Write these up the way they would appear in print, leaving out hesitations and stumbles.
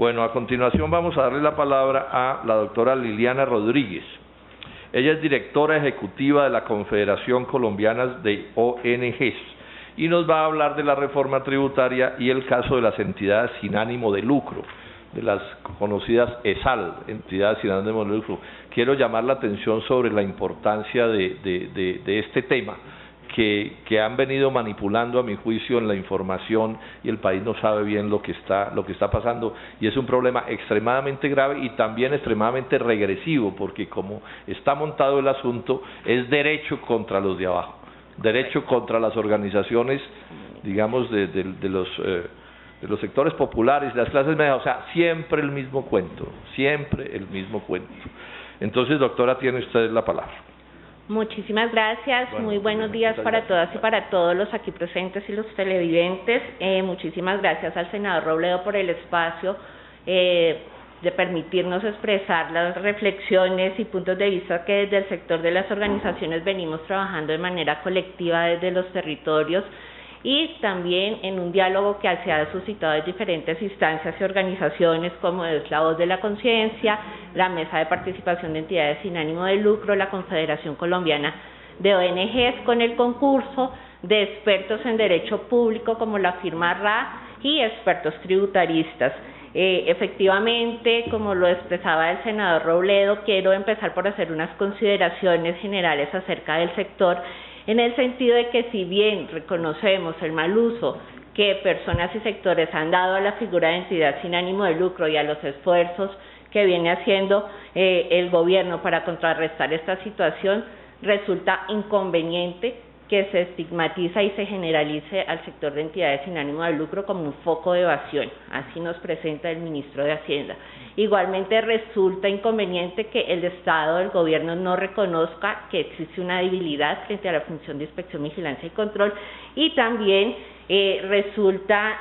Bueno, a continuación vamos a darle la palabra a la doctora Liliana Rodríguez. Ella es directora ejecutiva de la Confederación Colombiana de ONGs y nos va a hablar de la reforma tributaria y el caso de las entidades sin ánimo de lucro, de las conocidas ESAL, entidades sin ánimo de lucro. Quiero llamar la atención sobre la importancia de este tema, que han venido manipulando, a mi juicio, en la información, y el país no sabe bien lo que está pasando, y es un problema extremadamente grave y también extremadamente regresivo, porque como está montado el asunto, es derecho contra los de abajo, derecho contra las organizaciones, digamos, de los sectores populares, de las clases medias, o sea, siempre el mismo cuento, siempre el mismo cuento. Entonces, doctora, tiene usted la palabra. Muchísimas gracias, muy buenos días para todas y para todos los aquí presentes y los televidentes. Muchísimas gracias al senador Robledo por el espacio de permitirnos expresar las reflexiones y puntos de vista que desde el sector de las organizaciones venimos trabajando de manera colectiva desde los territorios, y también en un diálogo que se ha suscitado en diferentes instancias y organizaciones, como es la Voz de la Conciencia, la Mesa de Participación de Entidades sin Ánimo de Lucro, la Confederación Colombiana de ONGs, con el concurso de expertos en Derecho Público como la firma RA y expertos tributaristas. Efectivamente, como lo expresaba el senador Robledo, quiero empezar por hacer unas consideraciones generales acerca del sector, en el sentido de que si bien reconocemos el mal uso que personas y sectores han dado a la figura de entidad sin ánimo de lucro y a los esfuerzos que viene haciendo el gobierno para contrarrestar esta situación, resulta inconveniente que se estigmatiza y se generalice al sector de entidades sin ánimo de lucro como un foco de evasión. Así nos presenta el ministro de Hacienda. Igualmente resulta inconveniente que el Estado, el gobierno, no reconozca que existe una debilidad frente a la función de inspección, vigilancia y control, y también resulta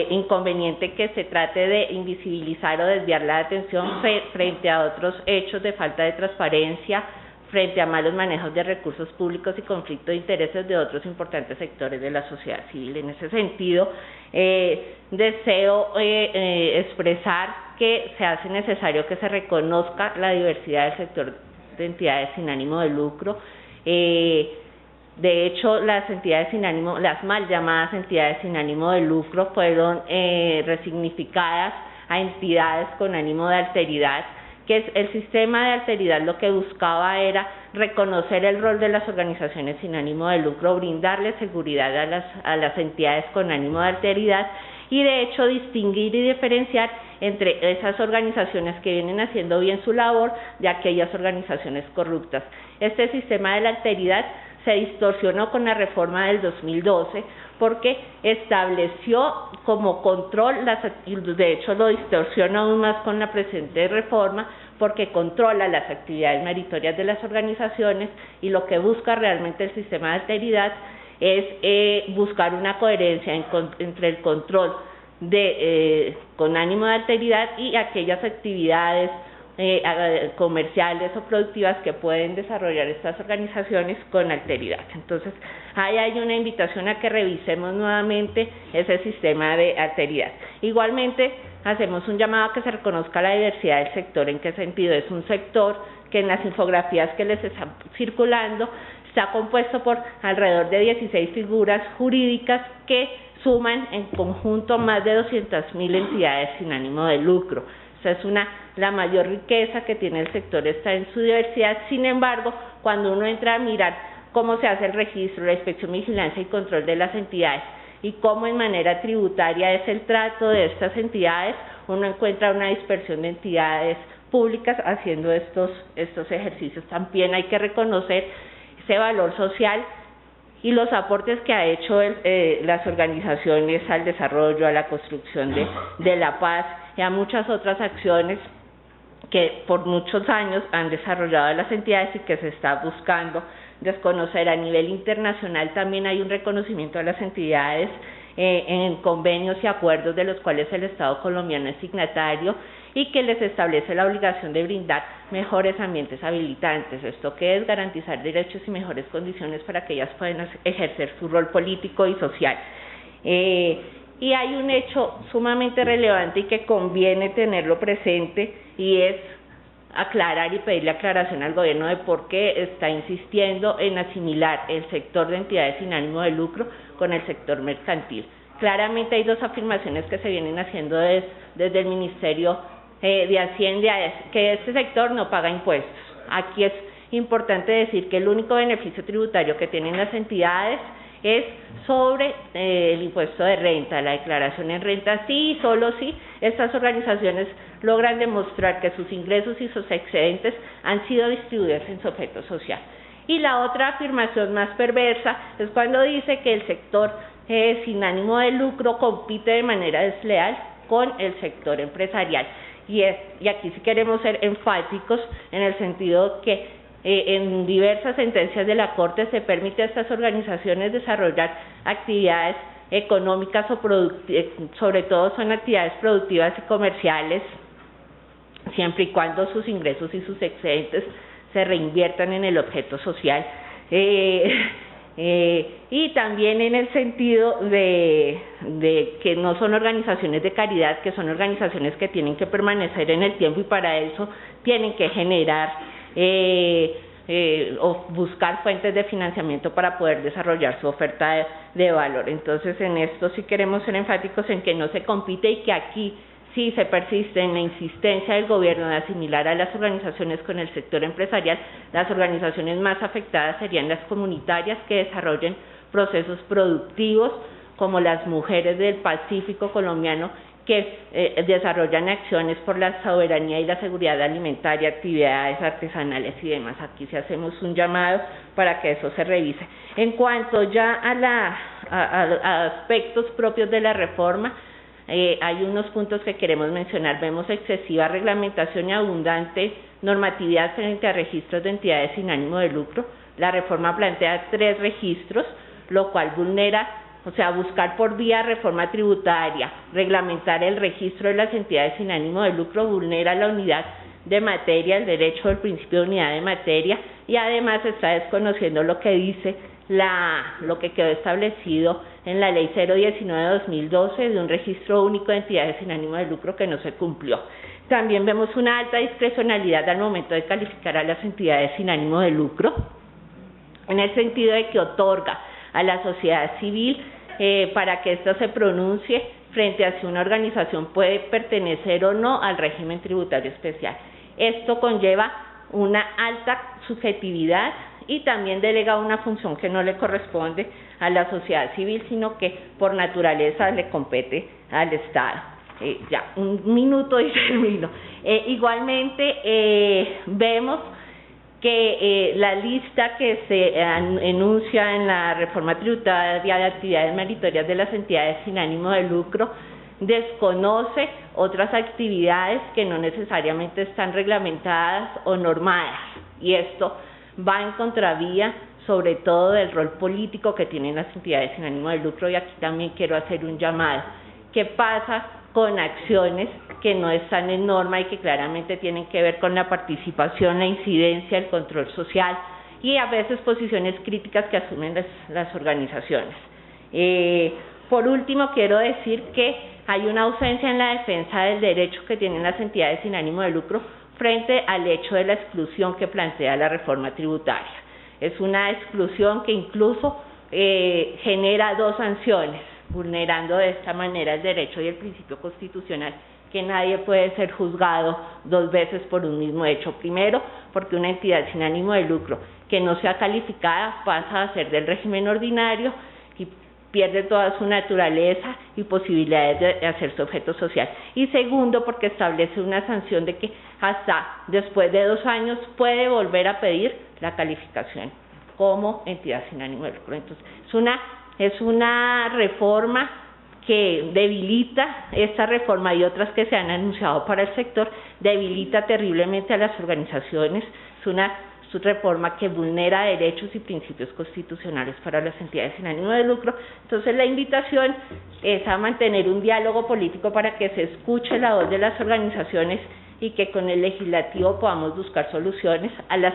inconveniente que se trate de invisibilizar o desviar la atención frente a otros hechos de falta de transparencia, frente a malos manejos de recursos públicos y conflicto de intereses de otros importantes sectores de la sociedad civil. En ese sentido, deseo expresar que se hace necesario que se reconozca la diversidad del sector de entidades sin ánimo de lucro. De hecho, las entidades sin ánimo, las mal llamadas entidades sin ánimo de lucro, fueron resignificadas a entidades con ánimo de alteridad, que el sistema de alteridad lo que buscaba era reconocer el rol de las organizaciones sin ánimo de lucro, brindarle seguridad a las entidades con ánimo de alteridad y de hecho distinguir y diferenciar entre esas organizaciones que vienen haciendo bien su labor de aquellas organizaciones corruptas. Este sistema de la alteridad se distorsionó con la reforma del 2012 porque estableció como control, de hecho lo distorsiona aún más con la presente reforma, porque controla las actividades meritorias de las organizaciones, y lo que busca realmente el sistema de alteridad es buscar una coherencia entre el control con ánimo de alteridad y aquellas actividades comerciales o productivas que pueden desarrollar estas organizaciones con alteridad. Entonces, ahí hay una invitación a que revisemos nuevamente ese sistema de alteridad. Igualmente, hacemos un llamado a que se reconozca la diversidad del sector. ¿En qué sentido? Es un sector que en las infografías que les están circulando está compuesto por alrededor de 16 figuras jurídicas que suman en conjunto más de 200.000 entidades sin ánimo de lucro. Esa es la mayor riqueza que tiene el sector, está en su diversidad. Sin embargo, cuando uno entra a mirar cómo se hace el registro, la inspección, vigilancia y control de las entidades y cómo en manera tributaria es el trato de estas entidades, uno encuentra una dispersión de entidades públicas haciendo estos ejercicios. También hay que reconocer ese valor social y los aportes que ha hecho las organizaciones al desarrollo, a la construcción de la paz y a muchas otras acciones que por muchos años han desarrollado las entidades y que se está buscando desconocer. A nivel internacional también hay un reconocimiento a las entidades en convenios y acuerdos de los cuales el Estado colombiano es signatario y que les establece la obligación de brindar mejores ambientes habilitantes. ¿Esto qué es? Garantizar derechos y mejores condiciones para que ellas puedan ejercer su rol político y social. Y hay un hecho sumamente relevante y que conviene tenerlo presente, y es aclarar y pedirle aclaración al gobierno de por qué está insistiendo en asimilar el sector de entidades sin ánimo de lucro con el sector mercantil. Claramente hay dos afirmaciones que se vienen haciendo desde el Ministerio de Hacienda, que este sector no paga impuestos. Aquí es importante decir que el único beneficio tributario que tienen las entidades es sobre el impuesto de renta, la declaración en renta. Sí y solo si estas organizaciones logran demostrar que sus ingresos y sus excedentes han sido distribuidos en su objeto social. Y la otra afirmación más perversa es cuando dice que el sector sin ánimo de lucro compite de manera desleal con el sector empresarial. Y aquí sí queremos ser enfáticos en el sentido que en diversas sentencias de la Corte se permite a estas organizaciones desarrollar actividades económicas o sobre todo son actividades productivas y comerciales, siempre y cuando sus ingresos y sus excedentes se reinviertan en el objeto social. Y también en el sentido de que no son organizaciones de caridad, que son organizaciones que tienen que permanecer en el tiempo y para eso tienen que generar o buscar fuentes de financiamiento para poder desarrollar su oferta de valor. Entonces, en esto sí queremos ser enfáticos en que no se compite y que aquí sí se persiste en la insistencia del gobierno de asimilar a las organizaciones con el sector empresarial. Las organizaciones más afectadas serían las comunitarias que desarrollen procesos productivos, como las mujeres del Pacífico colombiano que desarrollan acciones por la soberanía y la seguridad alimentaria, actividades artesanales y demás. Aquí sí hacemos un llamado para que eso se revise. En cuanto ya a aspectos propios de la reforma, hay unos puntos que queremos mencionar. Vemos excesiva reglamentación y abundante normatividad frente a registros de entidades sin ánimo de lucro. La reforma plantea 3 registros, lo cual vulnera, o sea, buscar por vía reforma tributaria, reglamentar el registro de las entidades sin ánimo de lucro, vulnera la unidad de materia, el derecho del principio de unidad de materia, y además está desconociendo lo que dice lo que quedó establecido en la Ley 019/2012 de un registro único de entidades sin ánimo de lucro que no se cumplió. También vemos una alta discrecionalidad al momento de calificar a las entidades sin ánimo de lucro, en el sentido de que otorga a la sociedad civil para que ésta se pronuncie frente a si una organización puede pertenecer o no al régimen tributario especial. Esto conlleva una alta subjetividad y también delega una función que no le corresponde a la sociedad civil, sino que por naturaleza le compete al Estado. Ya, un minuto y termino. Igualmente, vemos que la lista que se enuncia en la reforma tributaria de actividades meritorias de las entidades sin ánimo de lucro desconoce otras actividades que no necesariamente están reglamentadas o normadas, y esto va en contravía sobre todo del rol político que tienen las entidades sin ánimo de lucro. Y aquí también quiero hacer un llamado. ¿Qué pasa con acciones que no están en norma y que claramente tienen que ver con la participación, la incidencia, el control social y a veces posiciones críticas que asumen las organizaciones? Por último, quiero decir que hay una ausencia en la defensa del derecho que tienen las entidades sin ánimo de lucro frente al hecho de la exclusión que plantea la reforma tributaria. Es una exclusión que incluso genera 2 sanciones, vulnerando de esta manera el derecho y el principio constitucional, que nadie puede ser juzgado 2 veces por un mismo hecho. Primero, porque una entidad sin ánimo de lucro que no sea calificada pasa a ser del régimen ordinario y pierde toda su naturaleza y posibilidades de hacerse objeto social. Y segundo, porque establece una sanción de que hasta después de 2 años puede volver a pedir la calificación como entidad sin ánimo de lucro. Entonces, es una reforma que debilita, esta reforma y otras que se han anunciado para el sector, debilita terriblemente a las organizaciones. Es una reforma que vulnera derechos y principios constitucionales para las entidades sin ánimo de lucro. Entonces, la invitación es a mantener un diálogo político para que se escuche la voz de las organizaciones y que con el legislativo podamos buscar soluciones a las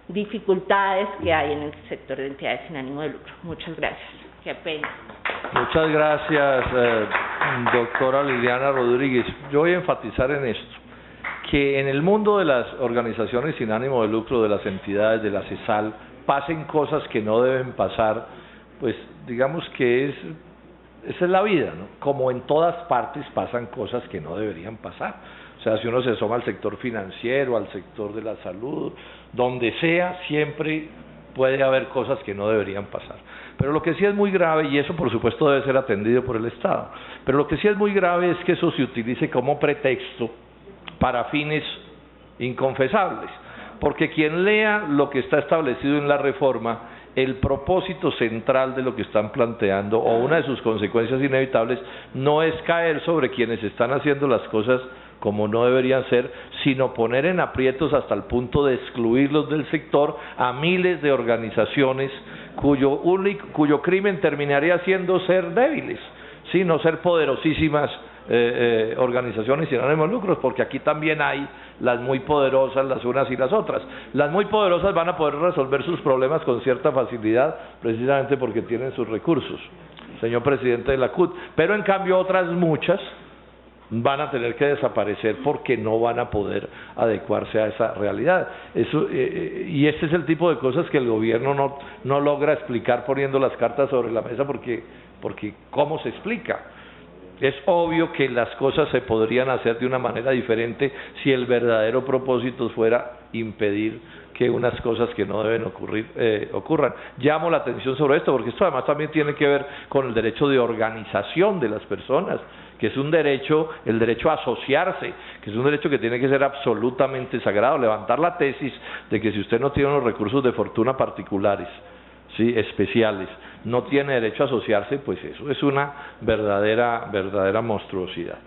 dificultades que hay en el sector de entidades sin ánimo de lucro. Muchas gracias. Qué pena. Muchas gracias, doctora Liliana Rodríguez. Yo voy a enfatizar en esto, que en el mundo de las organizaciones sin ánimo de lucro, de las entidades, de la CESAL, pasen cosas que no deben pasar, pues digamos que esa es la vida, ¿no? Como en todas partes pasan cosas que no deberían pasar. O sea, si uno se asoma al sector financiero, al sector de la salud, donde sea, siempre puede haber cosas que no deberían pasar. Pero lo que sí es muy grave, y eso por supuesto debe ser atendido por el Estado, pero lo que sí es muy grave es que eso se utilice como pretexto para fines inconfesables, porque quien lea lo que está establecido en la reforma, el propósito central de lo que están planteando, o una de sus consecuencias inevitables, no es caer sobre quienes están haciendo las cosas como no deberían ser, sino poner en aprietos hasta el punto de excluirlos del sector a miles de organizaciones cuyo crimen terminaría siendo ser débiles, ¿sí? No ser poderosísimas organizaciones sin ánimo de lucros, porque aquí también hay las muy poderosas, las unas y las otras. Las muy poderosas van a poder resolver sus problemas con cierta facilidad, precisamente porque tienen sus recursos, señor presidente de la CUT, pero en cambio otras muchas van a tener que desaparecer porque no van a poder adecuarse a esa realidad. Y este es el tipo de cosas que el gobierno no logra explicar poniendo las cartas sobre la mesa, porque ¿cómo se explica? Es obvio que las cosas se podrían hacer de una manera diferente si el verdadero propósito fuera impedir que unas cosas que no deben ocurran. Llamo la atención sobre esto, porque esto además también tiene que ver con el derecho de organización de las personas, que es un derecho, el derecho a asociarse, que es un derecho que tiene que ser absolutamente sagrado. Levantar la tesis de que si usted no tiene unos recursos de fortuna particulares, ¿sí?, especiales, no tiene derecho a asociarse, pues eso es una verdadera monstruosidad.